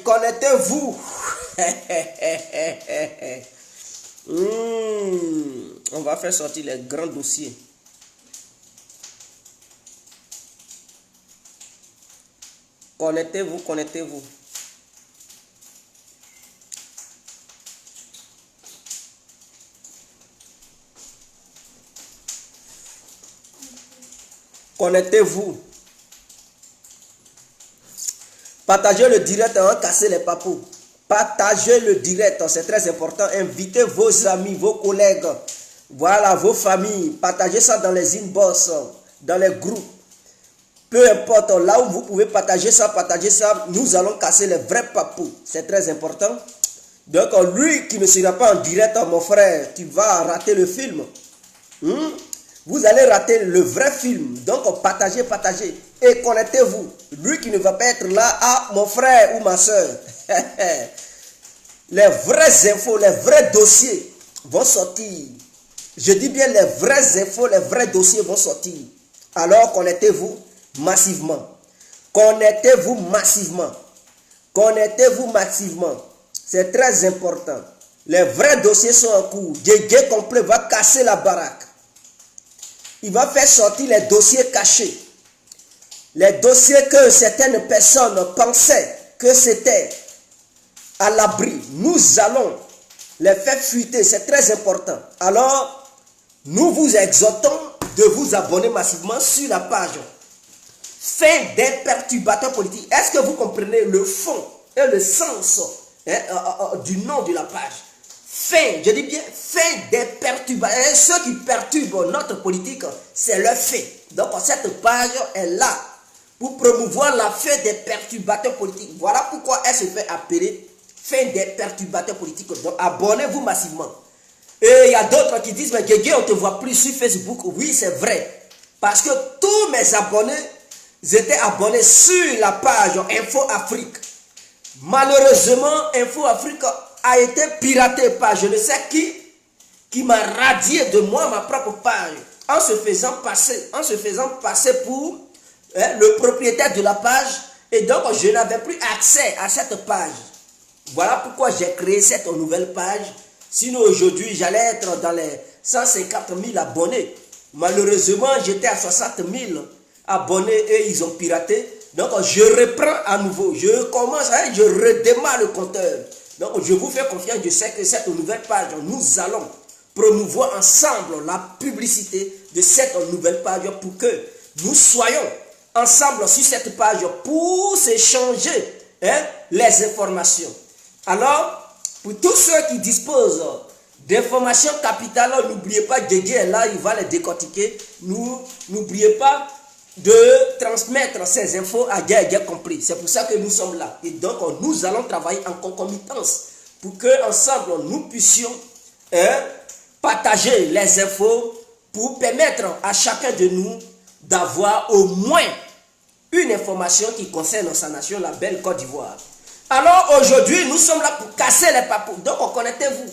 connectez-vous. On va faire sortir les grands dossiers. Connectez-vous, connectez-vous. Connectez-vous. Partagez le direct, cassez les papous. Partagez le direct, c'est très important. Invitez vos amis, vos collègues, voilà, vos familles. Partagez ça dans les inbox, dans les groupes. Peu importe, là où vous pouvez partager ça, nous allons casser les vrais papous. C'est très important. Donc, lui qui ne sera pas en direct, mon frère, tu vas rater le film. Vous allez rater le vrai film. Donc, partagez, partagez. Et connectez-vous. Lui qui ne va pas être là, mon frère ou ma soeur. Les vraies infos, les vrais dossiers vont sortir. Je dis bien les vraies infos, les vrais dossiers vont sortir. Alors, connectez-vous massivement. Connectez-vous massivement. Connectez-vous massivement. C'est très important. Les vrais dossiers sont en cours. Djé complet va casser la baraque. Il va faire sortir les dossiers cachés. Les dossiers que certaines personnes pensaient que c'était à l'abri. Nous allons les faire fuiter. C'est très important. Alors, nous vous exhortons de vous abonner massivement sur la page Fin des perturbateurs politiques. Est-ce que vous comprenez le fond et le sens du nom de la page? Fin, je dis bien fin des perturbateurs. Ceux qui perturbent notre politique, c'est leur fait. Donc cette page est là pour promouvoir la fin des perturbateurs politiques. Voilà pourquoi elle se fait appeler fin des perturbateurs politiques. Donc abonnez-vous massivement. Et il y a d'autres qui disent, mais Guégué, on ne te voit plus sur Facebook. Oui, c'est vrai. Parce que tous mes abonnés étaient abonnés sur la page Info Afrique. Malheureusement, Info Afrique a été piraté par je ne sais qui m'a radié de moi ma propre page en se faisant passer pour le propriétaire de la page, et donc je n'avais plus accès à cette page. Voilà pourquoi j'ai créé cette nouvelle page. Sinon aujourd'hui j'allais être dans les 150 000 abonnés. Malheureusement j'étais à 60 000 abonnés et ils ont piraté. Donc je reprends à nouveau, je redémarre le compteur. Donc je vous fais confiance, je sais que cette nouvelle page, nous allons promouvoir ensemble la publicité de cette nouvelle page pour que nous soyons ensemble sur cette page pour s'échanger les informations. Alors, pour tous ceux qui disposent d'informations capitales, n'oubliez pas, Guégué est là, il va les décortiquer. N'oubliez pas de transmettre ces infos à Guégué compris. C'est pour ça que nous sommes là. Et donc, nous allons travailler en concomitance pour que ensemble nous puissions partager les infos pour permettre à chacun de nous d'avoir au moins une information qui concerne sa nation, la belle Côte d'Ivoire. Alors aujourd'hui, nous sommes là pour casser les papous. Donc, connectez-vous.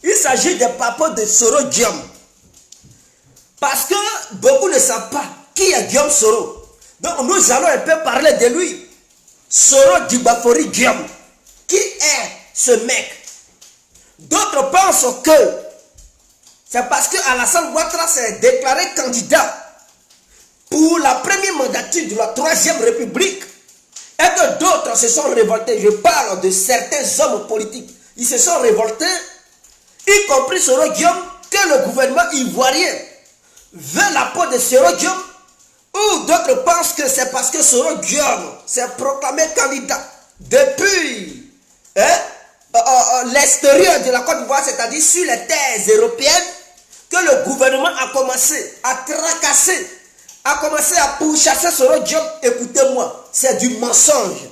Il s'agit des papous de Soro Guillaume. Parce que beaucoup ne savent pas qui est Guillaume Soro. Donc, nous allons un peu parler de lui. Soro Dibafori Guillaume. Qui est ce mec? D'autres pensent que c'est parce que Alassane Ouattara s'est déclaré candidat pour la première mandature de la 3e République et que d'autres se sont révoltés. Je parle de certains hommes politiques. Ils se sont révoltés, y compris Soro Guillaume, que le gouvernement ivoirien veut la peau de Soro Guillaume, ou d'autres pensent que c'est parce que Soro Guillaume s'est proclamé candidat depuis l'extérieur de la Côte d'Ivoire, c'est-à-dire sur les terres européennes, que le gouvernement a commencé à tracasser, a commencé à pourchasser Soro Guillaume. Écoutez-moi, c'est du mensonge.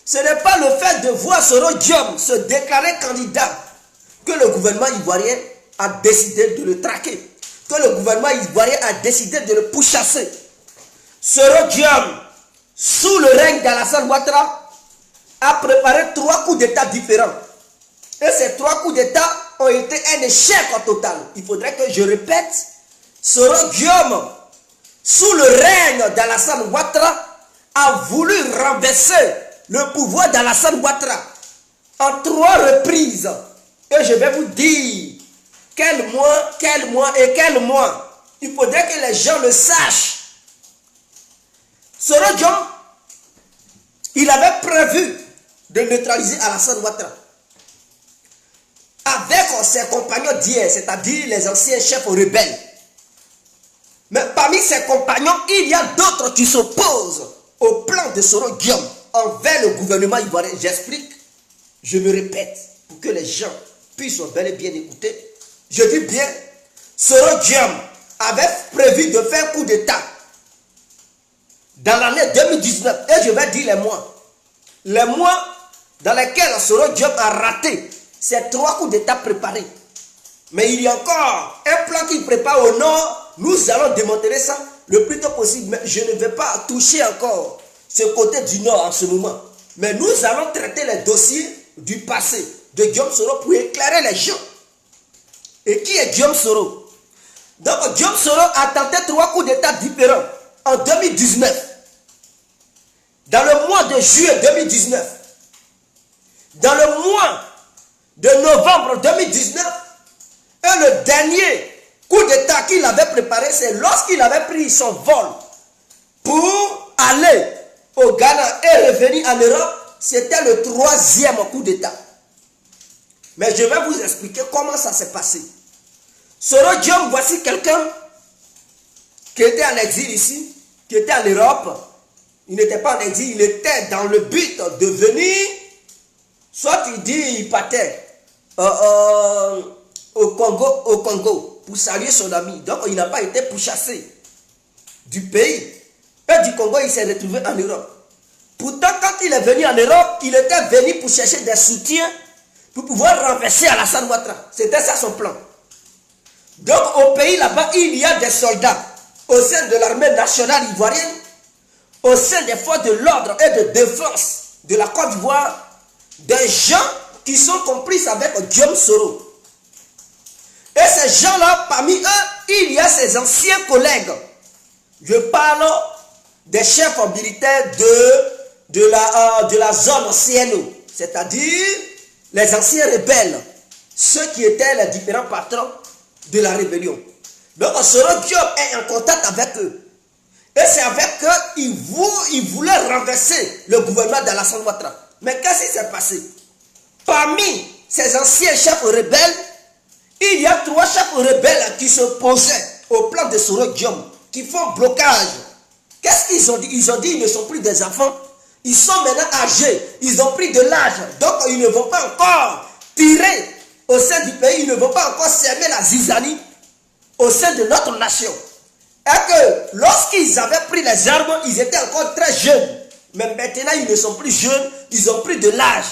Ce n'est pas le fait de voir Soro Guillaume se déclarer candidat que le gouvernement ivoirien a décidé de le traquer, que le gouvernement ivoirien a décidé de le pourchasser. Soro Guillaume, sous le règne d'Alassane Ouattara, a préparé 3 coups d'État différents. Et ces 3 coups d'État ont été un échec total. Il faudrait que je répète. Soro Guillaume, sous le règne d'Alassane Ouattara, a voulu renverser le pouvoir d'Alassane Ouattara en 3 reprises. Et je vais vous dire quel mois et quel mois. Il faudrait que les gens le sachent. Soro Diom, il avait prévu de neutraliser Alassane Ouattara avec ses compagnons d'hier, c'est-à-dire les anciens chefs rebelles. Mais parmi ses compagnons, il y a d'autres qui s'opposent au plan de Soro Diom envers le gouvernement ivoirien. J'explique, je me répète, pour que les gens puissent bel et bien écouter. Je dis bien, Soro Diom avait prévu de faire un coup d'État dans l'année 2019. Et je vais dire les mois. Les mois dans lesquels Soro Diom a raté ces 3 coups d'État préparés. Mais il y a encore un plan qu'il prépare au nord. Nous allons démanteler ça le plus tôt possible. Mais je ne vais pas toucher encore ce côté du nord en ce moment. Mais nous allons traiter les dossiers du passé de Guillaume Soro pour éclairer les gens. Et qui est Guillaume Soro? Donc Guillaume Soro a tenté 3 coups d'État différents en 2019. Dans le mois de juillet 2019. Dans le mois de novembre 2019. Et le dernier coup d'État qu'il avait préparé, c'est lorsqu'il avait pris son vol pour aller au Ghana et revenir en Europe. C'était le 3e coup d'État. Mais je vais vous expliquer comment ça s'est passé. Soro Diom, voici quelqu'un qui était en exil ici, qui était en Europe. Il n'était pas en exil, il était dans le but de venir, soit il dit il partait au Congo pour saluer son ami. Donc il n'a pas été pourchassé du pays. Et du Congo, il s'est retrouvé en Europe. Pourtant, quand il est venu en Europe, il était venu pour chercher des soutiens pour pouvoir renverser Alassane Ouattara. C'était ça son plan. Donc au pays là-bas, il y a des soldats au sein de l'armée nationale ivoirienne, au sein des forces de l'ordre et de défense de la Côte d'Ivoire, des gens qui sont complices avec Guillaume Soro. Et ces gens-là, parmi eux, il y a ses anciens collègues. Je parle des chefs militaires de la zone CNO, c'est-à-dire les anciens rebelles, ceux qui étaient les différents patrons de la rébellion. Donc Soro Diom est en contact avec eux. Et c'est avec eux qu'il voulait renverser le gouvernement d'Alassane Ouattara. Mais qu'est-ce qui s'est passé? Parmi ces anciens chefs rebelles, il y a 3 chefs rebelles qui s'opposaient au plan de Soro Diom, qui font blocage. Qu'est-ce qu'ils ont dit? Ils ont dit qu'ils ne sont plus des enfants. Ils sont maintenant âgés. Ils ont pris de l'âge. Donc ils ne vont pas encore tirer au sein du pays. Ils ne vont pas encore semer la zizanie au sein de notre nation. Et que lorsqu'ils avaient pris les armes, ils étaient encore très jeunes. Mais maintenant, ils ne sont plus jeunes. Ils ont pris de l'âge.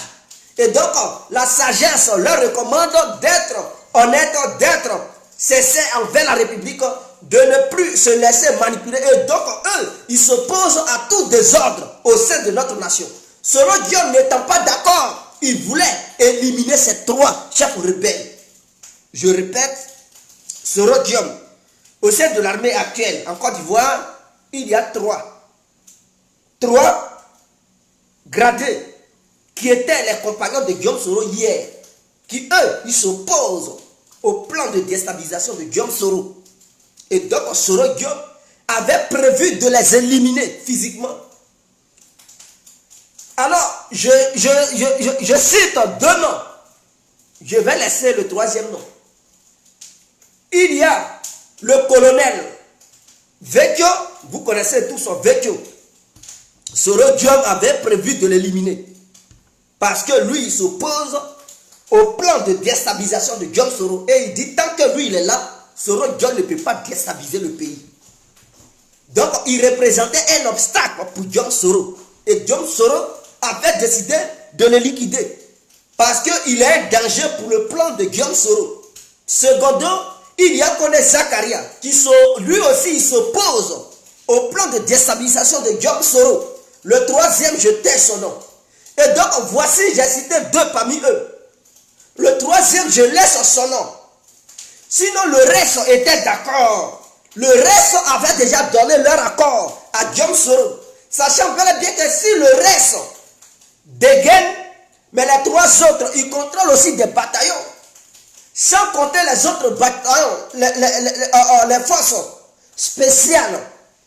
Et donc, la sagesse leur recommande d'être honnêtes, d'être sincères envers la République, de ne plus se laisser manipuler. Et donc, eux, ils s'opposent à tout désordre au sein de notre nation. Soro Diom n'étant pas d'accord, il voulait éliminer ces 3 chefs rebelles. Je répète, Soro Diom, au sein de l'armée actuelle en Côte d'Ivoire, il y a 3 gradés qui étaient les compagnons de Guillaume Soro hier, qui eux, ils s'opposent au plan de déstabilisation de Guillaume Soro. Et donc Soro Diom avait prévu de les éliminer physiquement. Alors, je cite 2 noms. Je vais laisser le 3e nom. Il y a le colonel Vecchio, vous connaissez tous son Vecchio. Soro Diom avait prévu de l'éliminer. Parce que lui, il s'oppose au plan de déstabilisation de Guillaume Soro. Et il dit, tant que lui, il est là, Soro Diom ne peut pas déstabiliser le pays. Donc, il représentait un obstacle pour Guillaume Soro. Et Guillaume Soro avait décidé de le liquider. Parce qu'il est un danger pour le plan de Guillaume Soro. Secondo, il y a Koné Zakaria, qui lui aussi il s'oppose au plan de déstabilisation de Guillaume Soro. Le 3e, je tais son nom. Et donc, voici, j'ai cité 2 parmi eux. Le 3e, je laisse son nom. Sinon, le reste était d'accord. Le reste avait déjà donné leur accord à Guillaume Soro. Sachant bien que si le reste Dégaine, mais les 3 autres, ils contrôlent aussi des bataillons. Sans compter les autres bataillons, les forces spéciales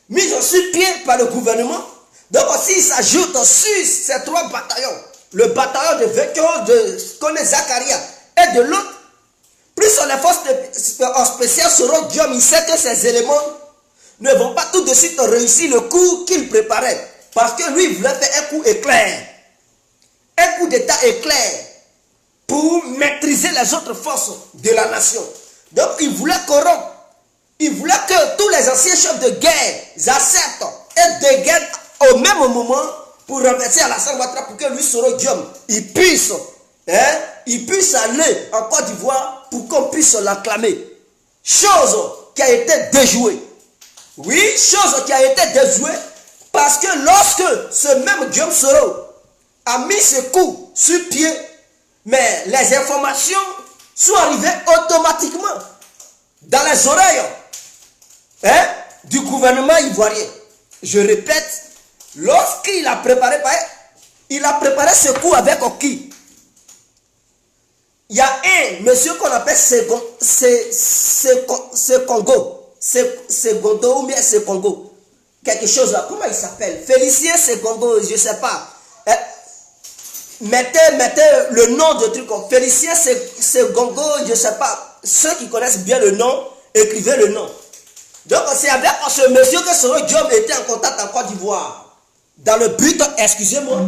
mises sur pied par le gouvernement. Donc aussi, ils s'ajoutent sur ces 3 bataillons. Le bataillon de Vekyo, de Kone Zakaria et de l'autre. Plus les forces spéciales seront Guillaume, il sait que ces éléments ne vont pas tout de suite réussir le coup qu'il préparait. Parce que lui, il voulait faire un coup éclair. Un coup d'état éclair. Pour maîtriser les autres forces de la nation. Donc, il voulait corrompre. Il voulait que tous les anciens chefs de guerre acceptent et dégainent au même moment pour renverser Alassane Ouattara pour que lui, Soro Guillaume, il puisse aller en Côte d'Ivoire pour qu'on puisse l'acclamer. Chose qui a été déjouée. Oui, chose qui a été déjouée parce que lorsque ce même Guillaume Soro a mis ce coup sur pied, mais les informations sont arrivées automatiquement dans les oreilles du gouvernement ivoirien. Je répète, lorsqu'il a préparé, ce coup avec qui? Il y a un monsieur qu'on appelle Segondo ou bien Secongo. Quelque chose là. Comment il s'appelle? Félicien Segongo, je ne sais pas. Mettez le nom de truc comme Félicien Segongo, je ne sais pas. Ceux qui connaissent bien le nom, écrivez le nom. Donc c'est avec ce monsieur que Soro Guillaume était en contact en Côte d'Ivoire. Dans le but, excusez-moi.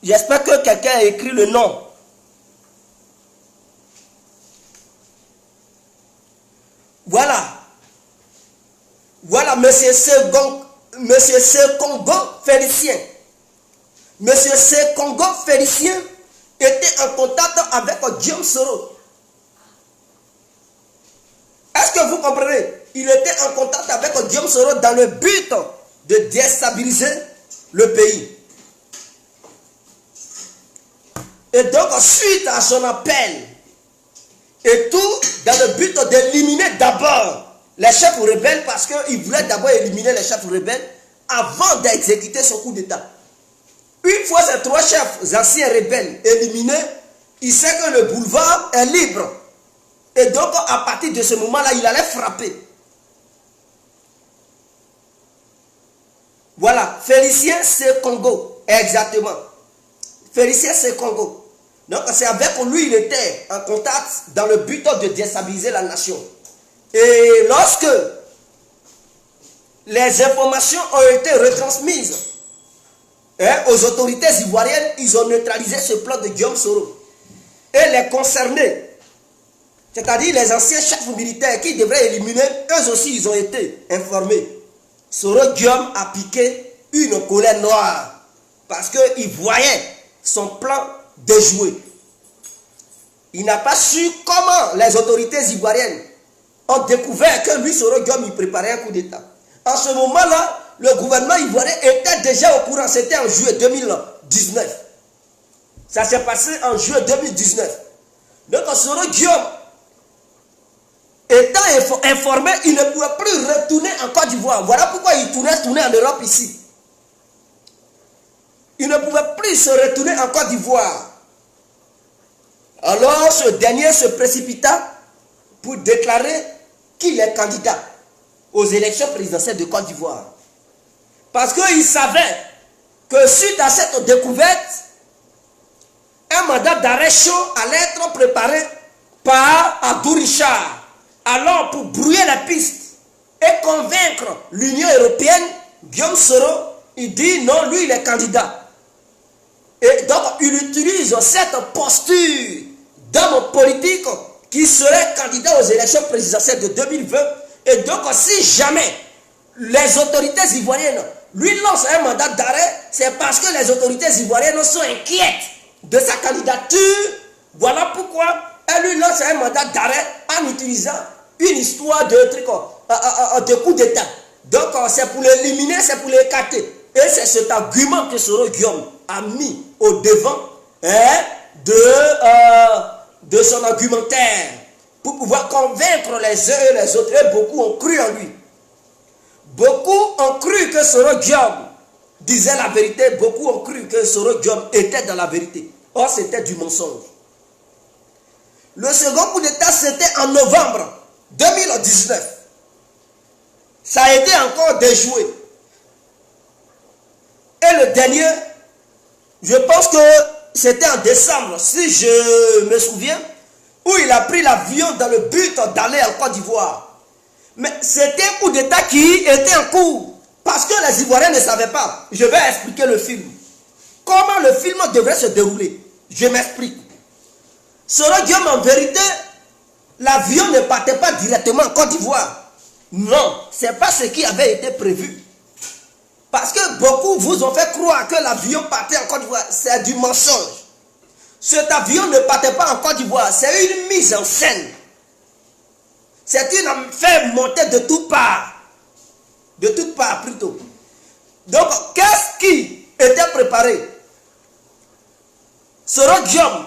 J'espère que quelqu'un a écrit le nom. Voilà, monsieur Secongo Félicien. Monsieur Secongo Félicien était en contact avec Guillaume Soro. Est-ce que vous comprenez? Il était en contact avec Guillaume Soro dans le but de déstabiliser le pays. Et donc, suite à son appel, et tout dans le but d'éliminer d'abord les chefs rebelles, parce qu'il voulait d'abord éliminer les chefs rebelles avant d'exécuter son coup d'État. Une fois ces 3 chefs anciens rebelles éliminés, il sait que le boulevard est libre. Et donc, à partir de ce moment-là, il allait frapper. Voilà, Félicien Secongo, exactement. Félicien Secongo. Donc, c'est avec lui il était en contact dans le but de déstabiliser la nation. Et lorsque les informations ont été retransmises aux autorités ivoiriennes, ils ont neutralisé ce plan de Guillaume Soro. Et les concernés, c'est-à-dire les anciens chefs militaires qui devraient éliminer, eux aussi ils ont été informés. Soro Guillaume a piqué une colère noire parce qu'il voyait son plan déjoué. Il n'a pas su comment les autorités ivoiriennes ont découvert que lui, Soro Guillaume, il préparait un coup d'État. En ce moment-là, le gouvernement ivoirien était déjà au courant. C'était en juillet 2019. Ça s'est passé en juillet 2019. Donc, Soro Guillaume, étant informé, il ne pouvait plus retourner en Côte d'Ivoire. Voilà pourquoi il tournait en Europe ici. Il ne pouvait plus se retourner en Côte d'Ivoire. Alors, ce dernier se précipita pour déclarer qu'il est candidat aux élections présidentielles de Côte d'Ivoire. Parce qu'il savait que suite à cette découverte, un mandat d'arrêt chaud allait être préparé par Abdou Richard. Alors, pour brouiller la piste et convaincre l'Union européenne, Guillaume Soro, il dit non, lui il est candidat. Et donc, il utilise cette posture d'homme politique qui serait candidat aux élections présidentielles de 2020. Et donc, si jamais les autorités ivoiriennes lui lancent un mandat d'arrêt, c'est parce que les autorités ivoiriennes sont inquiètes de sa candidature. Voilà pourquoi elle lui lance un mandat d'arrêt en utilisant une histoire de coup d'État. Donc, c'est pour l'éliminer, c'est pour l'écarter. Et c'est cet argument que Soro Guillaume a mis au devant hein, de son argumentaire, pour pouvoir convaincre les uns et les autres. Et beaucoup ont cru en lui. Beaucoup ont cru que Soro Diom disait la vérité. Beaucoup ont cru que Soro Diom était dans la vérité. Or, c'était du mensonge. Le second coup d'État, c'était en novembre 2019. Ça a été encore déjoué. Et le dernier, je pense que c'était en décembre, si je me souviens, où il a pris l'avion dans le but d'aller en Côte d'Ivoire. Mais c'était un coup d'État qui était en cours. Parce que les Ivoiriens ne savaient pas. Je vais expliquer le film. Comment le film devrait se dérouler. Je m'explique. Soro Diom, en vérité, l'avion ne partait pas directement en Côte d'Ivoire. Non, ce n'est pas ce qui avait été prévu. Parce que beaucoup vous ont fait croire que l'avion partait en Côte d'Ivoire. C'est du mensonge. Cet avion ne partait pas en Côte d'Ivoire. C'est une mise en scène. C'est une affaire montée de toutes parts. De toutes parts plutôt. Donc, qu'est-ce qui était préparé? Soro Diom,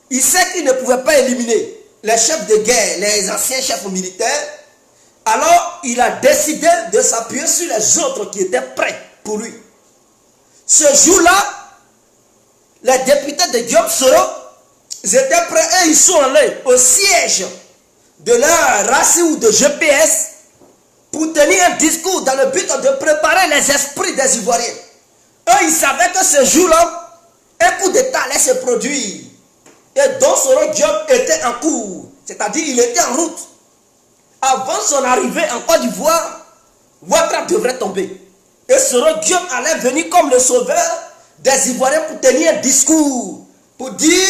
il sait qu'il ne pouvait pas éliminer les chefs de guerre, les anciens chefs militaires. Alors, il a décidé de s'appuyer sur les autres qui étaient prêts pour lui. Ce jour-là, les députés de Diom Soro, ils étaient prêts et ils sont allés au siège de la RACI ou de GPS pour tenir un discours dans le but de préparer les esprits des Ivoiriens. Eux, ils savaient que ce jour-là, un coup d'État allait se produire. Et donc Soro Diom était en cours, c'est-à-dire il était en route. Avant son arrivée en Côte d'Ivoire, Ouattara devrait tomber. Et Soro Diom allait venir comme le sauveur des Ivoiriens pour tenir un discours, pour dire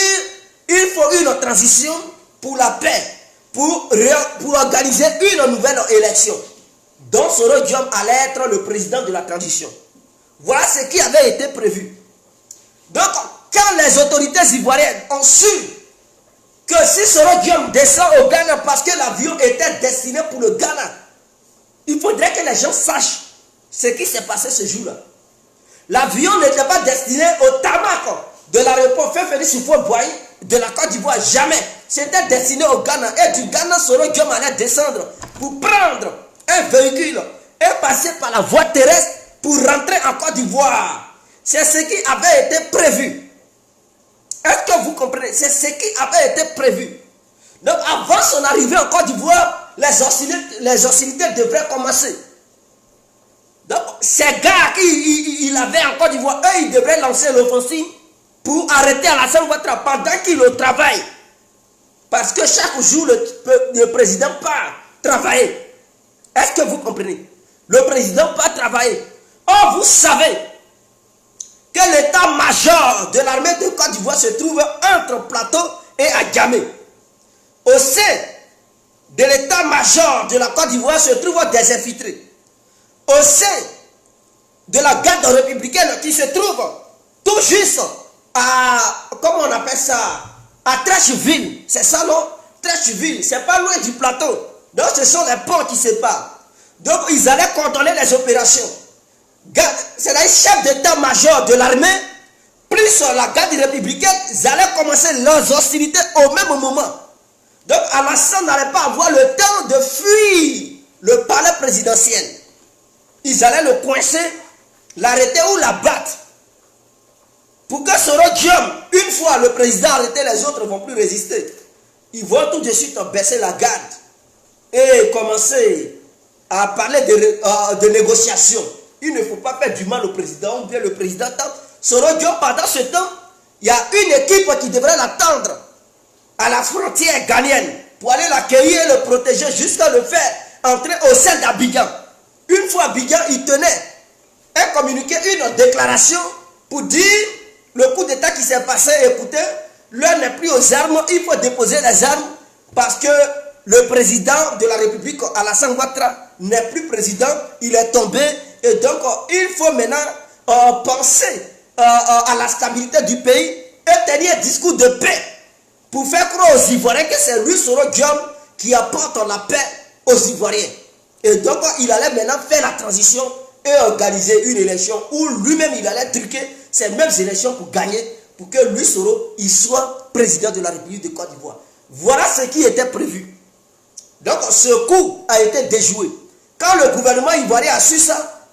il faut une transition pour la paix, pour organiser une nouvelle élection. Donc Soro Diom allait être le président de la transition. Voilà ce qui avait été prévu. Donc, quand les autorités ivoiriennes ont su que si Soro Diom descend au Ghana parce que l'avion était destiné pour le Ghana, il faudrait que les gens sachent ce qui s'est passé ce jour-là. L'avion n'était pas destiné au tarmac de l'aéroport Félix Houphouët-Boigny de la Côte d'Ivoire, jamais. C'était destiné au Ghana. Et du Ghana, Soro Diom allait descendre pour prendre un véhicule et passer par la voie terrestre pour rentrer en Côte d'Ivoire. C'est ce qui avait été prévu. Est-ce que vous comprenez? C'est ce qui avait été prévu. Donc avant son arrivée en Côte d'Ivoire, les hostilités devraient commencer. Donc ces gars qu'il avait en Côte d'Ivoire, eux, ils devraient lancer l'offensive pour arrêter Alassane Ouattara pendant qu'il travaille. Parce que chaque jour, le président part travailler. Est-ce que vous comprenez? Le président part travailler. Or, vous savez que l'état-major de l'armée de Côte d'Ivoire se trouve entre Plateau et Adjamé. Au sein de l'état-major de la Côte d'Ivoire se trouvent des infiltrés. Au sein de la garde républicaine qui se trouve tout juste à, comment on appelle ça, à Trècheville. C'est ça, non? Trècheville, c'est pas loin du plateau. Donc ce sont les ponts qui séparent. Donc ils allaient contrôler les opérations. C'est le chef d'état-major de l'armée, plus la garde républicaine, ils allaient commencer leurs hostilités au même moment. Donc Alassane n'allait pas avoir le temps de fuir le palais présidentiel. Ils allaient le coincer, l'arrêter ou l'abattre. Pour que Soro Diom, une fois le président arrêté, les autres ne vont plus résister. Ils vont tout de suite baisser la garde et commencer à parler de négociations. Il ne faut pas faire du mal au président, ou bien le président tente. Soro Diom, pendant ce temps, il y a une équipe qui devrait l'attendre à la frontière ghanéenne pour aller l'accueillir et le protéger jusqu'à le faire entrer au sein d'Abidjan. Une fois Abidjan, il tenait un communiqué, une déclaration pour dire le coup d'État qui s'est passé, écoutez, l'heure n'est plus aux armes, il faut déposer les armes parce que le président de la République, Alassane Ouattara, n'est plus président, il est tombé et donc il faut maintenant penser à la stabilité du pays et tenir un discours de paix pour faire croire aux Ivoiriens que c'est lui, Soro Diom, qui apporte la paix aux Ivoiriens. Et donc il allait maintenant faire la transition et organiser une élection où lui-même il allait truquer ces mêmes élections pour gagner pour que Louis Soro il soit président de la République de Côte d'Ivoire. Voilà ce qui était prévu. Donc ce coup a été déjoué. Quand le gouvernement ivoirien a su ça,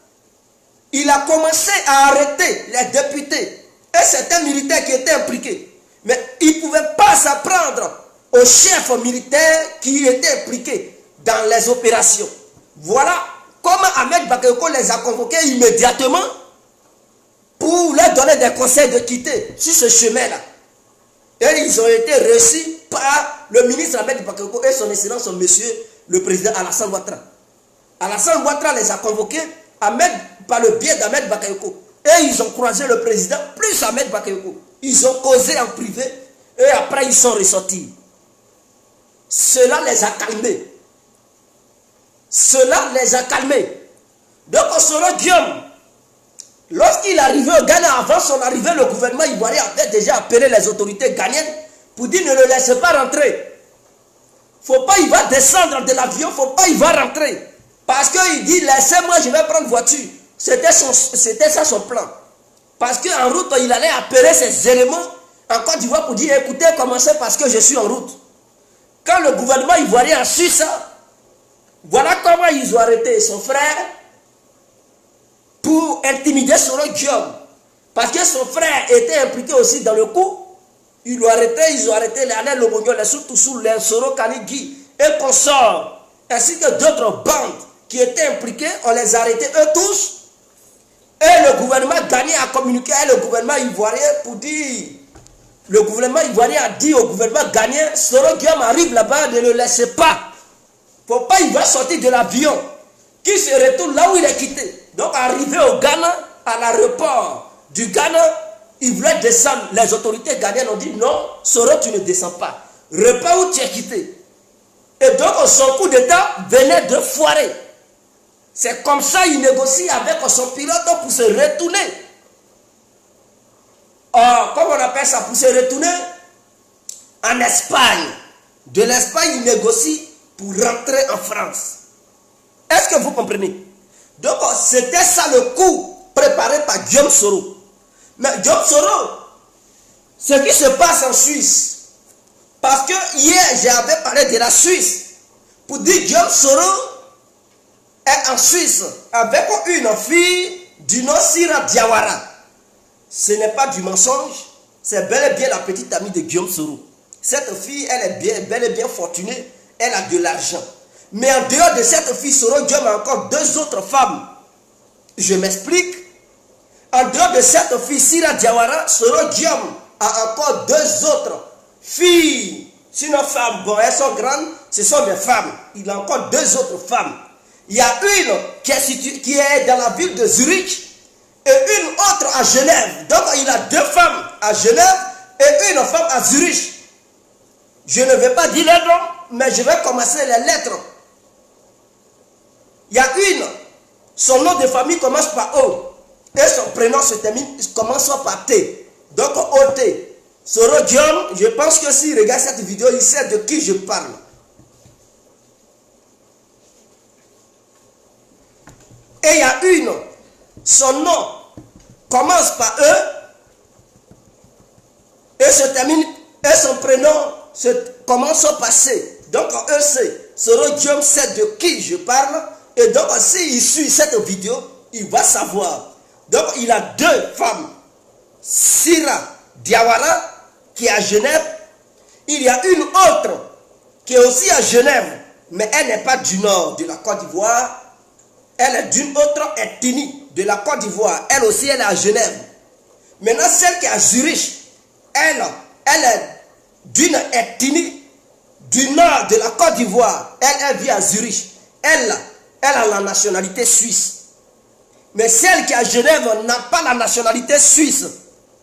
il a commencé à arrêter les députés et certains militaires qui étaient impliqués. Mais il ne pouvait pas s'apprendre aux chefs militaires qui étaient impliqués dans les opérations. Voilà comment Ahmed Bakayoko les a convoqués immédiatement pour leur donner des conseils de quitter sur ce chemin-là. Et ils ont été reçus par le ministre Ahmed Bakayoko et son excellence, son monsieur, le président Alassane Ouattara. Alassane Ouattara les a convoqués par le biais d'Ahmed Bakayoko. Et ils ont croisé le président plus Ahmed Bakayoko. Ils ont causé en privé et après ils sont ressortis. Cela les a calmés. Cela les a calmés. Donc Osoro Guillaume, lorsqu'il arrivait au Ghana, avant son arrivée, le gouvernement ivoirien avait déjà appelé les autorités ghanéennes pour dire ne le laissez pas rentrer. Faut pas, il va descendre de l'avion, faut pas, il va rentrer. Parce qu'il dit laissez-moi, je vais prendre voiture. C'était ça son plan. Parce qu'en route, il allait appeler ses éléments en Côte d'Ivoire pour dire écoutez, commencez parce que je suis en route. Quand le gouvernement ivoirien a su ça, voilà comment ils ont arrêté son frère pour intimider Soro Guillaume. Parce que son frère était impliqué aussi dans le coup. Ils ont arrêté les Alain Lobogno, les Soutoussou, les Soro Kanigui et consorts, ainsi que d'autres bandes qui étaient impliquées. On les a arrêtés eux tous. Et le gouvernement ghanéen a communiqué avec le gouvernement ivoirien pour dire, le gouvernement ivoirien a dit au gouvernement ghanéen, Soro Guillaume arrive là-bas, ne le laissez pas. Faut pas, il va sortir de l'avion, qui se retourne là où il est quitté. Donc arrivé au Ghana, à l'aéroport du Ghana, il voulait descendre. Les autorités ghanéennes ont dit non, Soro tu ne descends pas. Repars où tu es quitté. Et donc son coup d'état venait de foirer. C'est comme ça il négocie avec son pilote pour se retourner. Comment on appelle ça? Pour se retourner en Espagne. De l'Espagne, il négocie pour rentrer en France. Est-ce que vous comprenez? Donc c'était ça le coup préparé par Guillaume Soro. Mais Guillaume Soro, ce qui se passe en Suisse, parce que hier j'avais parlé de la Suisse, pour dire Guillaume Soro est en Suisse avec une fille du nom Sira Diawara. Ce n'est pas du mensonge, c'est bel et bien la petite amie de Guillaume Soro. Cette fille, elle est bel et bien fortunée, elle a de l'argent. Mais en dehors de cette fille, Soro Guillaume a encore deux autres femmes. Je m'explique. En dehors de cette fille, Sira Diawara, Soro Guillaume a encore deux autres filles. Sinon, femmes, bon, elles sont grandes, ce sont des femmes. Il a encore deux autres femmes. Il y a une qui est dans la ville de Zurich et une autre à Genève. Donc, il a deux femmes à Genève et une femme à Zurich. Je ne vais pas dire les noms, mais je vais commencer les lettres. Il y a une, son nom de famille commence par O. Et son prénom commence par T. Donc OT. Soro Guillaume, je pense que s'il regarde cette vidéo, il sait de qui je parle. Et il y a une, son nom commence par E. Et se termine, et son prénom commence par C. Donc EC. Soro Guillaume sait de qui je parle. Et donc s'il suit cette vidéo, il va savoir. Donc il a deux femmes. Sira Diawara, qui est à Genève. Il y a une autre qui est aussi à Genève, mais elle n'est pas du nord de la Côte d'Ivoire. Elle est d'une autre ethnie de la Côte d'Ivoire. Elle aussi, elle est à Genève. Maintenant, celle qui est à Zurich, elle est d'une ethnie du nord de la Côte d'Ivoire. Elle vit à Zurich. Elle a la nationalité suisse. Mais celle qui est à Genève n'a pas la nationalité suisse.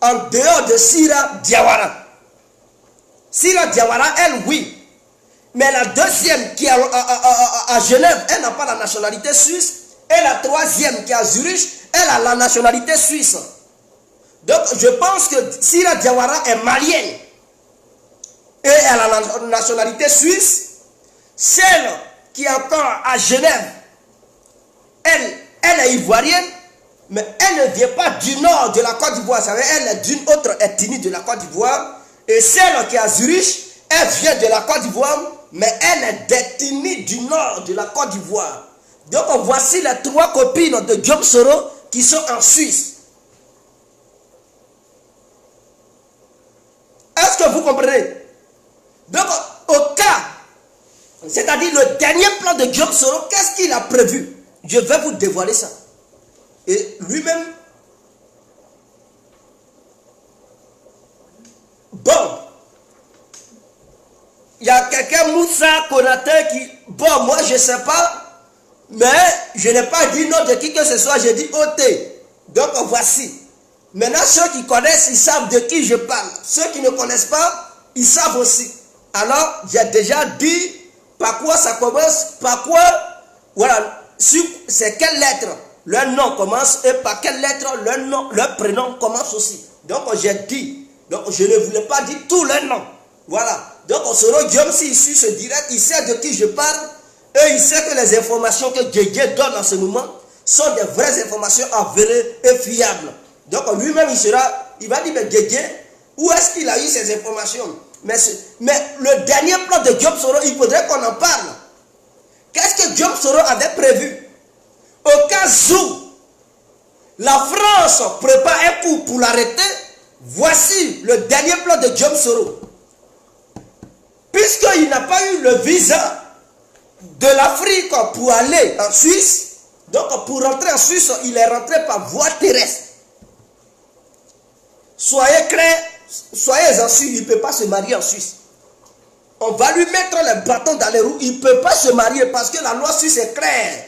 En dehors de Sira Diawara. Sira Diawara, elle, oui. Mais la deuxième qui est à Genève, elle n'a pas la nationalité suisse. Et la troisième qui est à Zurich, elle a la nationalité suisse. Donc je pense que Sira Diawara est malienne. Et elle a la nationalité suisse. Celle qui est encore à Genève, elle est ivoirienne. mais elle ne vient pas du nord de la Côte d'Ivoire. Elle est d'une autre ethnie de la Côte d'Ivoire. Et celle qui est à Zurich, elle vient de la Côte d'Ivoire, mais elle est d'ethnie du nord de la Côte d'Ivoire. Donc voici les 3 copines de Guillaume Soro qui sont en Suisse. Est-ce que vous comprenez? Donc au cas, c'est-à-dire le dernier plan de Guillaume Soro, qu'est-ce qu'il a prévu? Je vais vous dévoiler ça. Et lui-même, bon, il y a quelqu'un, Moussa Konaté, qui, bon, moi je ne sais pas, mais je n'ai pas dit non de qui que ce soit, j'ai dit OT. Donc voici. Maintenant, ceux qui connaissent, ils savent de qui je parle. Ceux qui ne connaissent pas, ils savent aussi. Alors, j'ai déjà dit par quoi ça commence, par quoi, voilà, c'est quelle lettre leur nom commence et par quelle lettre leur prénom commence aussi. Donc, j'ai dit, donc je ne voulais pas dire tous leurs noms. Voilà. Donc, Soro Guillaume, s'il suit ce direct, il sait de qui je parle et il sait que les informations que Guégué donne en ce moment sont des vraies informations avérées et fiables. Donc, lui-même, il va dire, mais Guégué, où est-ce qu'il a eu ces informations? Mais le dernier plan de Guillaume Soro, il faudrait qu'on en parle. Qu'est-ce que Guillaume Soro avait prévu? Au cas où la France prépare un coup pour l'arrêter, voici le dernier plan de Guillaume Soro. Puisqu'il n'a pas eu le visa de l'Afrique pour aller en Suisse, donc pour rentrer en Suisse, il est rentré par voie terrestre. Soyez clairs, soyez en Suisse, il ne peut pas se marier en Suisse. On va lui mettre les bâtons dans les roues, il ne peut pas se marier parce que la loi suisse est claire.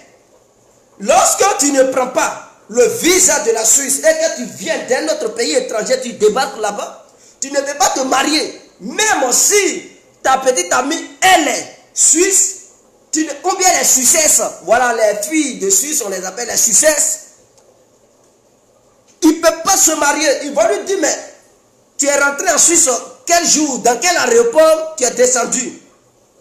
Lorsque tu ne prends pas le visa de la Suisse et que tu viens d'un autre pays étranger, tu débarques là-bas, tu ne peux pas te marier. Même si ta petite amie, elle est suisse, ou bien les Suissesses, voilà les filles de Suisse, on les appelle les Suissesses, il ne peut pas se marier. Il va lui dire, mais tu es rentré en Suisse, quel jour, dans quel aéroport tu es descendu?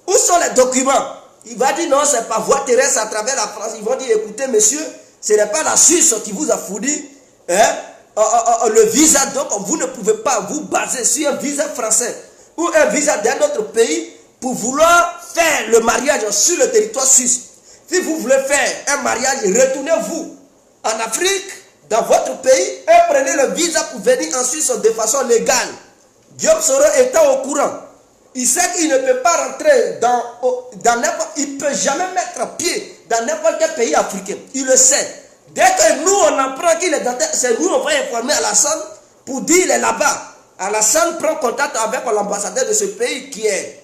Où sont les documents? Il va dire, non, c'est pas voie terrestre à travers la France. Ils vont dire, écoutez, monsieur, ce n'est pas la Suisse qui vous a fourni le visa, donc vous ne pouvez pas vous baser sur un visa français ou un visa d'un autre pays pour vouloir faire le mariage sur le territoire suisse. Si vous voulez faire un mariage, retournez-vous en Afrique, dans votre pays, et prenez le visa pour venir en Suisse de façon légale. Guillaume Soro étant au courant, il sait qu'il ne peut pas rentrer dans n'importe, il ne peut jamais mettre pied dans n'importe quel pays africain. Il le sait. Dès que nous on apprend qu'il est dans tel, c'est nous on va informer Alassane pour dire il est là-bas. Alassane prend contact avec l'ambassadeur de ce pays qui est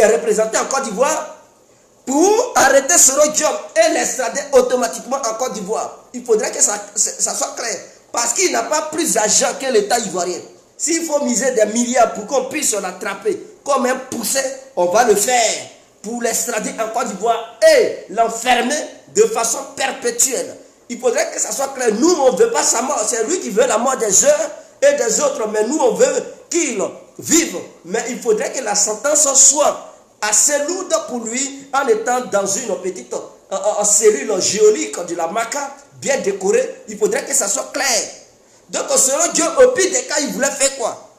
représenté en Côte d'Ivoire pour arrêter Soro Guillaume et l'extrader automatiquement en Côte d'Ivoire. Il faudrait que ça soit clair. Parce qu'il n'a pas plus d'argent que l'État ivoirien. S'il faut miser des milliards pour qu'on puisse l'attraper comme un poussé, on va le faire pour l'extrader en Côte d'Ivoire et l'enfermer de façon perpétuelle. Il faudrait que ça soit clair. Nous, on ne veut pas sa mort. C'est lui qui veut la mort des uns et des autres. Mais nous, on veut qu'il vive. Mais il faudrait que la sentence soit assez lourde pour lui en étant dans une petite cellule géolique de la Maca, bien décorée. Il faudrait que ça soit clair. Donc, selon Dieu, au pire des cas, il voulait faire quoi?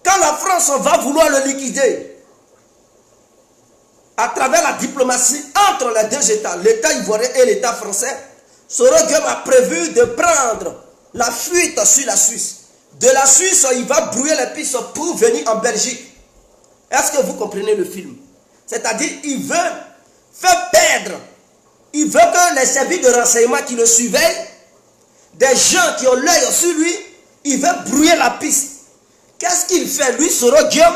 Quand la France va vouloir le liquider, à travers la diplomatie entre les deux États, l'État ivoirien et l'État français, Soro Guillaume a prévu de prendre la fuite sur la Suisse. De la Suisse, il va brouiller les pistes pour venir en Belgique. Est-ce que vous comprenez le film? C'est-à-dire, il veut faire perdre, il veut que les services de renseignement qui le surveillent, des gens qui ont l'œil sur lui, il veut brouiller la piste. Qu'est-ce qu'il fait, lui, Soro Guillaume?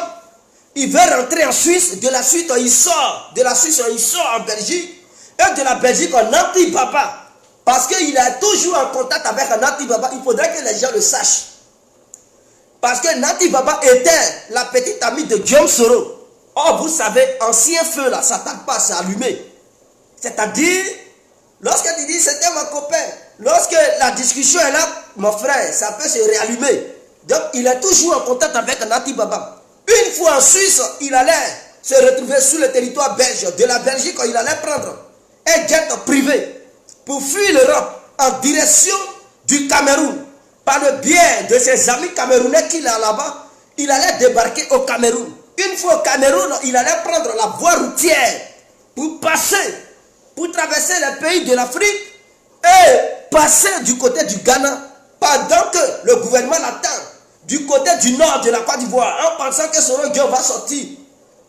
Il veut rentrer en Suisse, de la Suisse, il sort. De la Suisse, il sort en Belgique. Et de la Belgique, en Anti-Baba. Parce qu'il est toujours en contact avec un Anti-Baba. Il faudrait que les gens le sachent. Parce que Anti-Baba était la petite amie de Guillaume Soro. Oh, vous savez, ancien feu, là, ça ne tarde pas à s'allumer. C'est-à-dire, lorsque tu dis, c'était mon copain. Lorsque la discussion est là, mon frère, ça peut se réallumer. Donc, il est toujours en contact avec un Anti-Baba. Une fois en Suisse, il allait se retrouver sur le territoire belge. De la Belgique, il allait prendre un jet privé pour fuir l'Europe. en direction du Cameroun. Par le biais de ses amis camerounais qu'il a là-bas, il allait débarquer au Cameroun. Une fois au Cameroun, il allait prendre la voie routière pour passer, pour traverser les pays de l'Afrique et passer du côté du Ghana pendant que le gouvernement l'attend du côté du nord de la Côte d'Ivoire en pensant que Soro Diom va sortir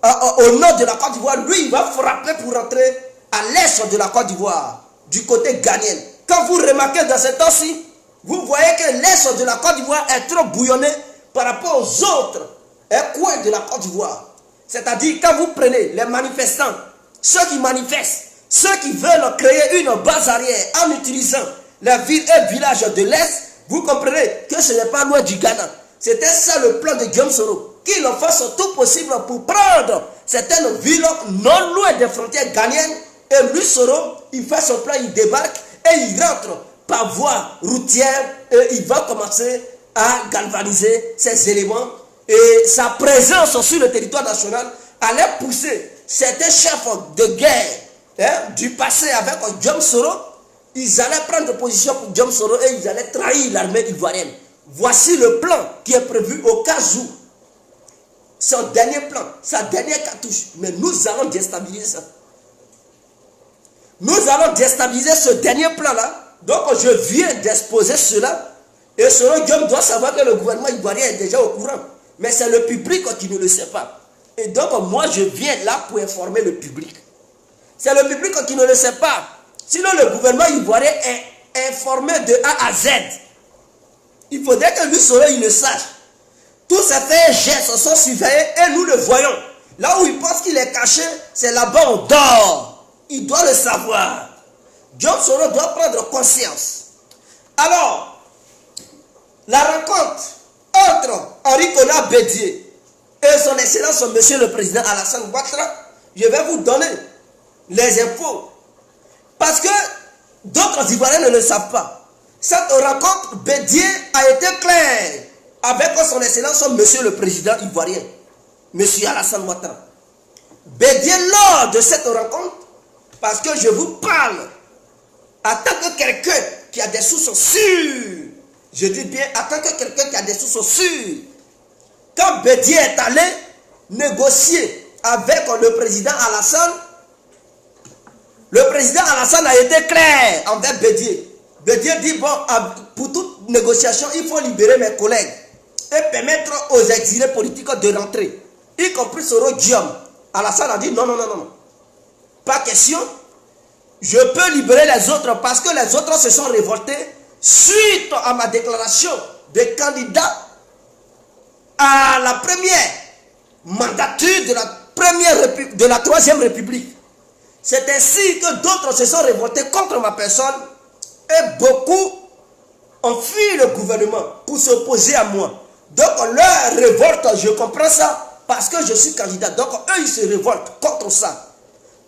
au nord de la Côte d'Ivoire. Lui, il va frapper pour rentrer à l'est de la Côte d'Ivoire, du côté ghanéen. Quand vous remarquez dans ce temps-ci, vous voyez que l'est de la Côte d'Ivoire est trop bouillonné par rapport aux autres coins de la Côte d'Ivoire. C'est-à-dire, quand vous prenez les manifestants, ceux qui manifestent, ceux qui veulent créer une base arrière en utilisant les villes et villages de l'Est, vous comprenez que ce n'est pas loin du Ghana. C'était ça le plan de Guillaume Soro, qu'il en fasse tout possible pour prendre certaines villes non loin des frontières ghanéennes. Et lui, Soro, il fait son plan, il débarque et il rentre par voie routière et il va commencer à galvaniser ces éléments. Et sa présence sur le territoire national allait pousser certains chefs de guerre du passé avec Guillaume Soro. Ils allaient prendre position pour Guillaume Soro et ils allaient trahir l'armée ivoirienne. Voici le plan qui est prévu au cas où. Son dernier plan, sa dernière cartouche. Mais nous allons déstabiliser ça. Nous allons déstabiliser ce dernier plan-là. Donc je viens d'exposer cela. Et Soro Diom doit savoir que le gouvernement ivoirien est déjà au courant. Mais c'est le public qui ne le sait pas. Et donc moi je viens là pour informer le public. C'est le public qui ne le sait pas. Sinon le gouvernement ivoirien est informé de A à Z. Il faudrait que lui Soro il le sache. Tous ces faits et gestes sont surveillés et nous le voyons. Là où il pense qu'il est caché, c'est là-bas on dort. Il doit le savoir. Guillaume Soro doit prendre conscience. Alors, la rencontre entre Henri Konan Bédié et son excellence monsieur le président Alassane Ouattara, je vais vous donner les infos. Parce que d'autres Ivoiriens ne le savent pas. Cette rencontre, Bédié a été claire avec son excellence monsieur le président ivoirien, monsieur Alassane Ouattara. Bédié, lors de cette rencontre, parce que je vous parle en tant que quelqu'un qui a des sources sûres, je dis bien en tant que quelqu'un qui a des sources sûres, quand Bédié est allé négocier avec le président Alassane, le président Alassane a été clair envers Bédié. Bédié dit, bon, pour toute négociation, il faut libérer mes collègues et permettre aux exilés politiques de rentrer, y compris Soro Diom. Alassane a dit, non, non, non, non. Pas question. Je peux libérer les autres parce que les autres se sont révoltés suite à ma déclaration de candidat à la première mandature de la Troisième République. C'est ainsi que d'autres se sont révoltés contre ma personne et beaucoup ont fui le gouvernement pour s'opposer à moi. Donc leur révolte, je comprends ça parce que je suis candidat. Donc eux, ils se révoltent contre ça.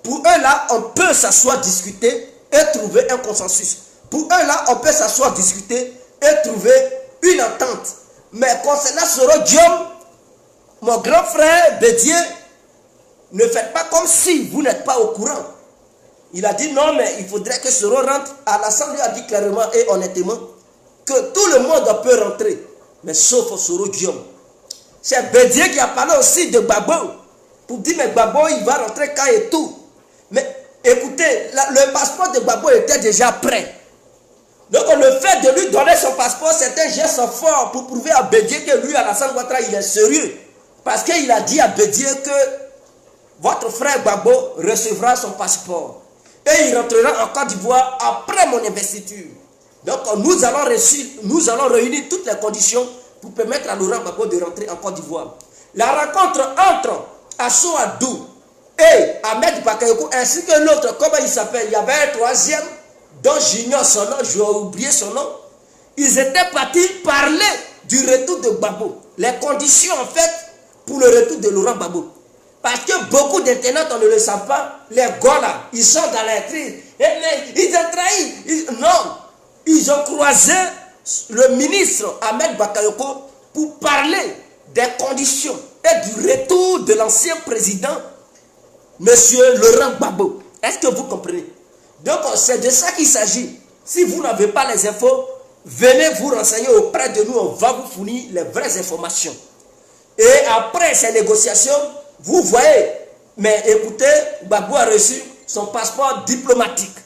Pour eux là, on peut s'asseoir, discuter et trouver un consensus. Pour eux là, on peut s'asseoir, discuter et trouver une entente. Mais concernant Soro Diom, mon grand frère Bédié, ne faites pas comme si vous n'êtes pas au courant. Il a dit non, mais il faudrait que Soro rentre. Alassane lui a dit clairement et honnêtement que tout le monde peut rentrer, mais sauf Soro Diom. C'est Bédié qui a parlé aussi de Gbagbo pour dire mais Gbagbo il va rentrer quand et tout. Mais écoutez, le passeport de Gbagbo était déjà prêt. Donc le fait de lui donner son passeport, c'est un geste fort pour prouver à Bédié que lui, Alassane Ouattara, il est sérieux. Parce qu'il a dit à Bédié que votre frère Gbagbo recevra son passeport. Et il rentrera en Côte d'Ivoire après mon investiture. Donc nous allons réunir toutes les conditions pour permettre à Laurent Gbagbo de rentrer en Côte d'Ivoire. La rencontre entre Assou Adou et Ahmed Bakayoko ainsi que l'autre, comment il s'appelle, il y avait un troisième dont j'ignore son nom, je vais oublier son nom. Ils étaient partis parler du retour de Gbagbo. Les conditions en fait pour le retour de Laurent Gbagbo. Parce que beaucoup d'internautes ne le savent pas, les gars là, ils sont dans la crise. Ils ont trahi. Non, ils ont croisé le ministre Ahmed Bakayoko pour parler des conditions et du retour de l'ancien président, M. Laurent Gbagbo. Est-ce que vous comprenez? Donc c'est de ça qu'il s'agit. Si vous n'avez pas les infos, venez vous renseigner auprès de nous, on va vous fournir les vraies informations. Et après ces négociations, vous voyez, mais écoutez, Gbagbo a reçu son passeport diplomatique.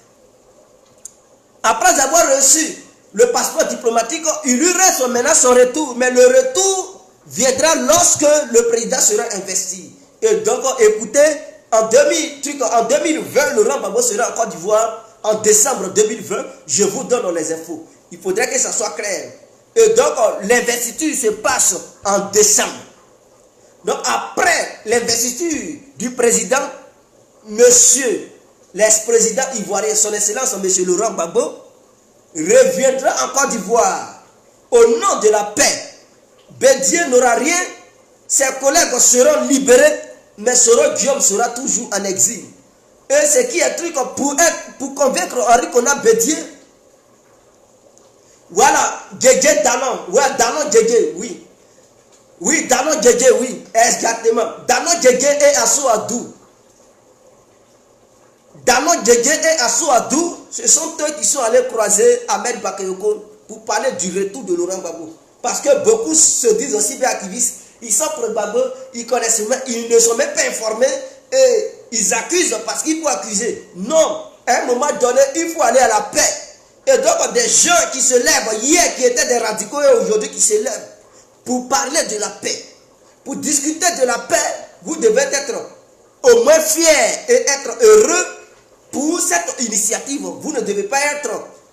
Après avoir reçu le passeport diplomatique, il lui reste maintenant son retour. Mais le retour viendra lorsque le président sera investi. Et donc, écoutez, en 2020, Laurent Gbagbo sera en Côte d'Ivoire. En décembre 2020, je vous donne les infos. Il faudrait que ça soit clair. Et donc, l'investiture se passe en décembre. Donc, après l'investiture du président, monsieur, l'ex-président ivoirien, son excellence, monsieur Laurent Gbagbo, reviendra en Côte d'Ivoire au nom de la paix. Bédié n'aura rien, ses collègues seront libérés, mais Soro Guillaume sera toujours en exil. Et ce qui est truc pour convaincre Henri Konan Bédié, voilà, Djedje Danon, ouais, Danon Djedje, oui. Oui, Danon Djedje, oui, exactement. Danon Djedje et Assou Adou. Danon Djedje et Assou Adou, ce sont eux qui sont allés croiser Ahmed Bakayoko pour parler du retour de Laurent Gbagbo. Parce que beaucoup se disent aussi bien activistes, ils sont pour Gbagbo, ils connaissent, ils ne sont même pas informés et ils accusent parce qu'il faut accuser. Non, à un moment donné, il faut aller à la paix. Et donc des gens qui se lèvent hier, qui étaient des radicaux et aujourd'hui qui se lèvent pour parler de la paix, pour discuter de la paix, vous devez être au moins fiers et être heureux pour cette initiative. Vous ne devez pas être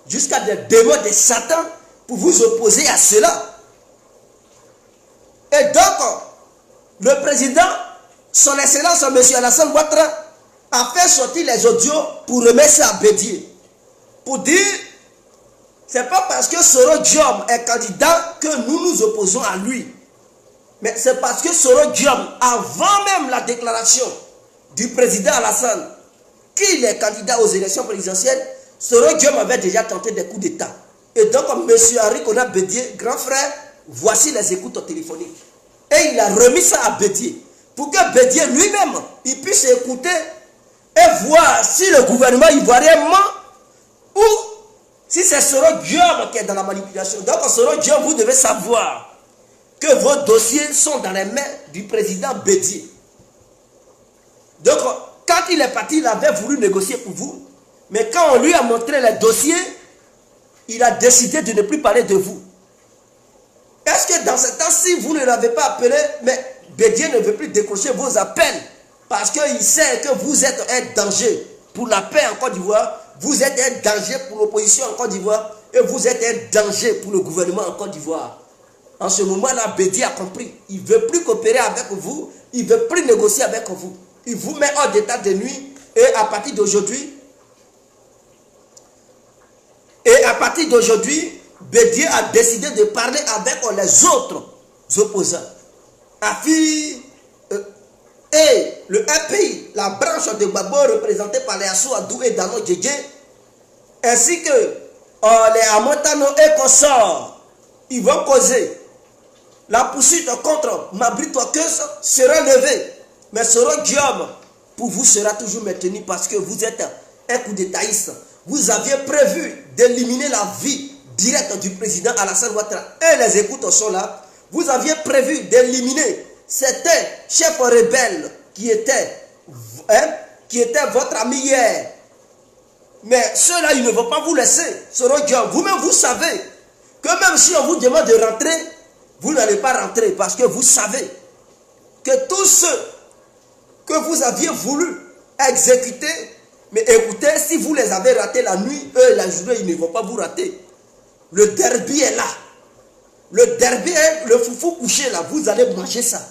jusqu'à des démons de Satan pour vous opposer à cela. Et donc, le président, son excellence, M. Alassane Ouattara, a fait sortir les audios pour remettre ça à Bédié. Pour dire, c'est pas parce que Soro Guillaume est candidat que nous nous opposons à lui. Mais c'est parce que Soro Guillaume, avant même la déclaration du président Alassane, qu'il est candidat aux élections présidentielles, Soro Guillaume avait déjà tenté des coups d'État. Et donc, M. Henri Konan Bédié, grand frère, voici les écoutes téléphoniques. Et il a remis ça à Bédié. Pour que Bédié lui-même, il puisse écouter et voir si le gouvernement ivoirien ment ou si c'est Soro Guillaume qui est dans la manipulation. Donc, Soro Guillaume, vous devez savoir que vos dossiers sont dans les mains du président Bédié. Donc, quand il est parti, il avait voulu négocier pour vous. Mais quand on lui a montré les dossiers, il a décidé de ne plus parler de vous. Est-ce que dans ce temps-ci, vous ne l'avez pas appelé, mais Bédié ne veut plus décrocher vos appels parce qu'il sait que vous êtes un danger pour la paix en Côte d'Ivoire, vous êtes un danger pour l'opposition en Côte d'Ivoire et vous êtes un danger pour le gouvernement en Côte d'Ivoire. En ce moment-là, Bédié a compris. Il ne veut plus coopérer avec vous, il ne veut plus négocier avec vous. Il vous met hors d'état de nuit et à partir d'aujourd'hui, Bédié a décidé de parler avec les autres opposants. Et le EPI, la branche de Gbagbo représentée par les Assou Adou et Danon Djedje, ainsi que les Amotano et consorts, ils vont causer. La poursuite contre Mabri Tokeus sera levée. Mais Soro Guillaume, pour vous, sera toujours maintenu parce que vous êtes un coup d'étaïste. Vous aviez prévu d'éliminer la vie directe du président Alassane Ouattara. Et les écoutes sont là. Vous aviez prévu d'éliminer certains chefs rebelles qui étaient votre ami hier. Mais ceux-là, ils ne vont pas vous laisser. Soro Guillaume, vous-même, vous savez que même si on vous demande de rentrer, vous n'allez pas rentrer parce que vous savez que tous ceux que vous aviez voulu exécuter, mais écoutez, si vous les avez ratés la nuit, eux, la journée, ils ne vont pas vous rater. Le derby est là. Le derby est le foufou couché là. Vous allez manger ça.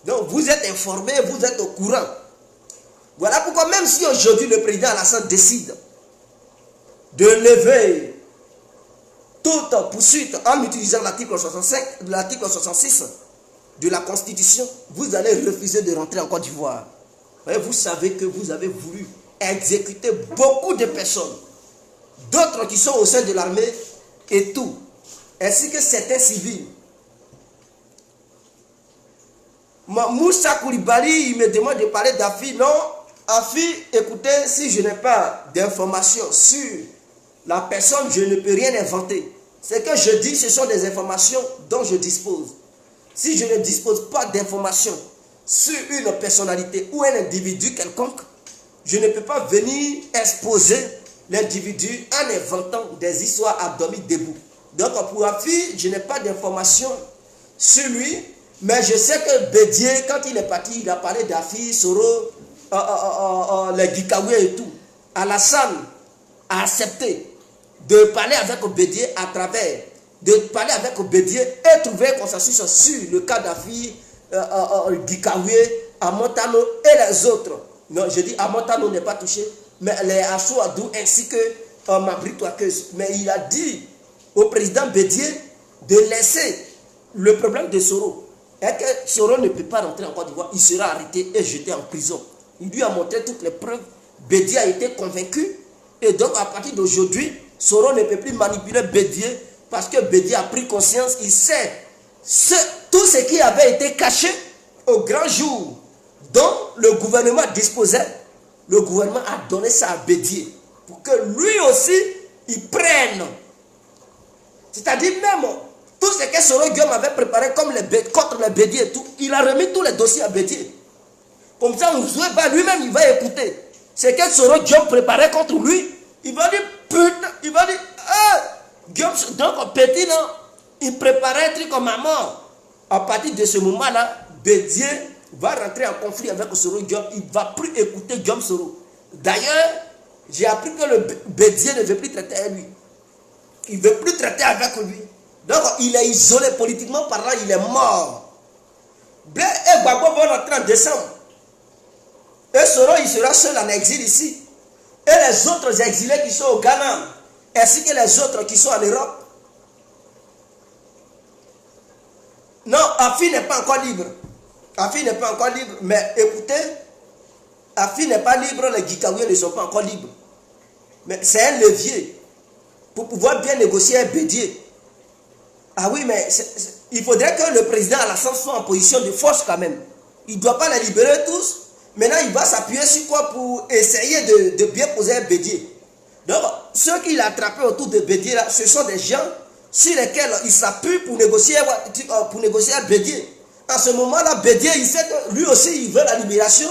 Donc vous êtes informés, vous êtes au courant. Voilà pourquoi même si aujourd'hui le président Alassane décide de lever toute poursuite en utilisant l'article 65, l'article 66 de la Constitution, vous allez refuser de rentrer en Côte d'Ivoire. Vous savez que vous avez voulu exécuter beaucoup de personnes, d'autres qui sont au sein de l'armée et tout, ainsi que certains civils. Moussa Koulibaly, il me demande de parler d'Afi. Non, Afi, écoutez, si je n'ai pas d'informations sur La personne, je ne peux rien inventer. Ce que je dis, ce sont des informations dont je dispose. Si je ne dispose pas d'informations sur une personnalité ou un individu quelconque, je ne peux pas venir exposer l'individu en inventant des histoires abdominales debout. Donc pour Afi, je n'ai pas d'informations sur lui, mais je sais que Bédié, quand il est parti, il a parlé d'Afi, Soro, les Gikawe et tout. Alassane a accepté de parler avec Bédié à travers, de parler avec Bédié et trouver un consensus sur le cas d'Afi, Gikawe, Amontano et les autres. Non, je dis Amontano n'est pas touché, mais les Assouadou ainsi que Mabritoakeuse. Mais il a dit au président Bédié de laisser le problème de Soro. Et que Soro ne peut pas rentrer en Côte d'Ivoire, il sera arrêté et jeté en prison. Il lui a montré toutes les preuves. Bédié a été convaincu. Et donc à partir d'aujourd'hui, Soro ne peut plus manipuler Bédié parce que Bédié a pris conscience. Il sait tout ce qui avait été caché au grand jour dont le gouvernement disposait. Le gouvernement a donné ça à Bédié pour que lui aussi, il prenne. C'est-à-dire même tout ce que Soro Guillaume avait préparé comme contre les Bédié et tout, il a remis tous les dossiers à Bédié. Comme ça, lui-même, il va écouter. Ce que Soro Guillaume préparait contre lui, il va dire, putain, il va dire, Guillaume, donc petit, non, il préparait un truc comme maman. À partir de ce moment-là, Bédié va rentrer en conflit avec Soro Guillaume, il ne va plus écouter Guillaume Soro. D'ailleurs, j'ai appris que le Bédié ne veut plus traiter avec lui. Il ne veut plus traiter avec lui. Donc, il est isolé politiquement parlant, il est mort. Blaise et Gbagbo vont rentrer en décembre. Et Soro, il sera seul en exil ici. Et les autres exilés qui sont au Ghana, ainsi que les autres qui sont en Europe. Non, Afi n'est pas encore libre. Afi n'est pas encore libre. Mais écoutez, Afi n'est pas libre, les Gikaouis ne sont pas encore libres. Mais c'est un levier pour pouvoir bien négocier un Bédié. Ah oui, mais il faudrait que le président Alassane soit en position de force quand même. Il ne doit pas les libérer tous. Maintenant, il va s'appuyer sur quoi pour essayer de bien poser un Bédié. Donc, ceux qu'il a attrapés autour de Bédié, là, ce sont des gens sur lesquels il s'appuie pour négocier un Bédié. En ce moment-là, Bédié, il sait que lui aussi, il veut la libération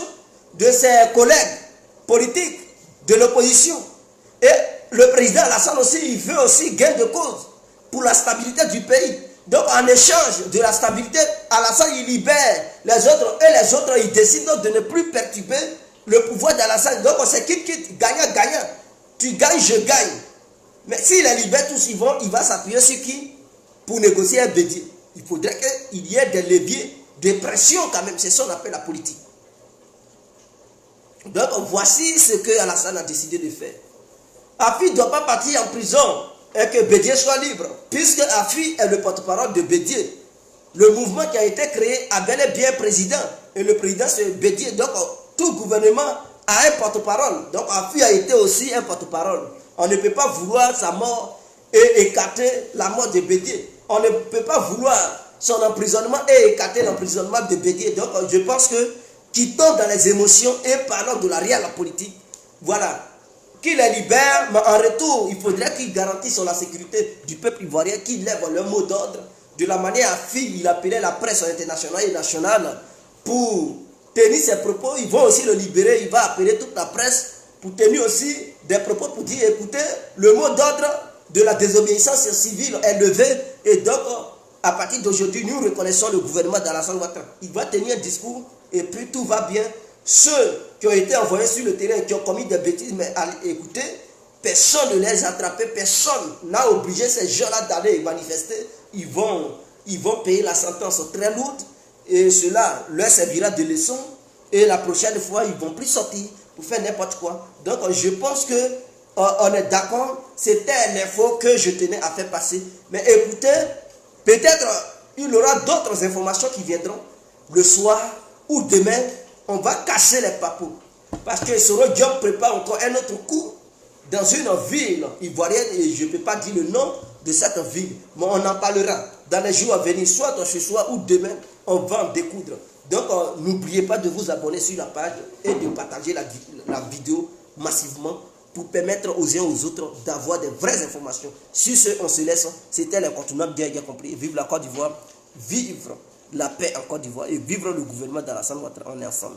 de ses collègues politiques de l'opposition. Et le président Alassane aussi, il veut aussi gain de cause pour la stabilité du pays. Donc, en échange de la stabilité, Alassane, il libère les autres. Et les autres, ils décident de ne plus perturber le pouvoir d'Alassane. Donc, c'est quitte, gagnant. Tu gagnes, je gagne. Mais s'il les libère tous, il va s'appuyer sur qui? Pour négocier un Bédié. Il faudrait qu'il y ait des leviers de pression quand même. C'est ça qu'on appelle la politique. Donc, voici ce que Alassane a décidé de faire. Afi ne doit pas partir en prison et que Bédié soit libre, puisque Afi est le porte-parole de Bédié. Le mouvement qui a été créé a bel et bien président, et le président c'est Bédié. Donc tout gouvernement a un porte-parole. Donc Afi a été aussi un porte-parole. On ne peut pas vouloir sa mort et écarter la mort de Bédié. On ne peut pas vouloir son emprisonnement et écarter l'emprisonnement de Bédié. Donc je pense que quittons dans les émotions et parlons de la réelle politique. Voilà. Qu'il les libère, mais en retour, il faudrait qu'il garantisse la sécurité du peuple ivoirien, qu'il lève le mot d'ordre. De la manière Afi, il appelait la presse internationale et nationale pour tenir ses propos. Ils vont aussi le libérer, il va appeler toute la presse pour tenir aussi des propos pour dire, écoutez, le mot d'ordre de la désobéissance civile est levé. Et donc, à partir d'aujourd'hui, nous reconnaissons le gouvernement d'Alassane Ouattara. Il va tenir un discours et puis tout va bien. Ceux qui ont été envoyés sur le terrain et qui ont commis des bêtises, mais écoutez, personne ne les a attrapés, personne n'a obligé ces gens-là d'aller manifester. Ils vont payer la sentence très lourde et cela leur servira de leçon. Et la prochaine fois, ils ne vont plus sortir pour faire n'importe quoi. Donc, je pense que on est d'accord. C'était l'info que je tenais à faire passer. Mais écoutez, peut-être il y aura d'autres informations qui viendront le soir ou demain. On va casser les papous. Parce que Soro Guillaume prépare encore un autre coup dans une ville ivoirienne. Et je ne peux pas dire le nom de cette ville. Mais on en parlera dans les jours à venir. Soit ce soir ou demain, on va en découdre. Donc n'oubliez pas de vous abonner sur la page et de partager la vidéo massivement pour permettre aux uns aux autres d'avoir des vraies informations. Sur ce, on se laisse. C'était l'incontournable bien compris. Vive la Côte d'Ivoire, vivre la paix en Côte d'Ivoire et vivre le gouvernement d'Alassane Ouattara. On est ensemble.